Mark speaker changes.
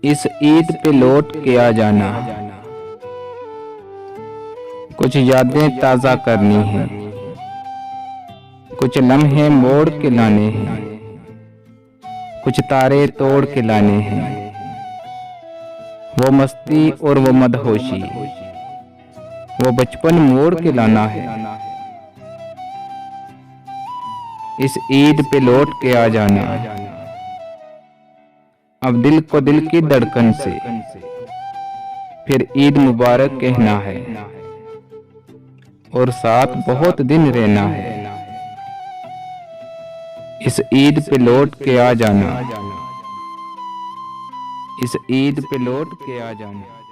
Speaker 1: इस ईद पे लौट के आ जाना, कुछ यादें ताज़ा करनी है, कुछ लम्हे मोड़ के लाने हैं, कुछ तारे तोड़ के लाने हैं। वो मस्ती और वो मदहोशी, वो बचपन मोड़ के लाना है। इस ईद पे लौट के आ जाना, अब दिल को दिल की धड़कन से फिर ईद मुबारक कहना है, और साथ बहुत दिन रहना है। इस ईद पे लौट के आ जाना, इस ईद पे लौट के आ जाना।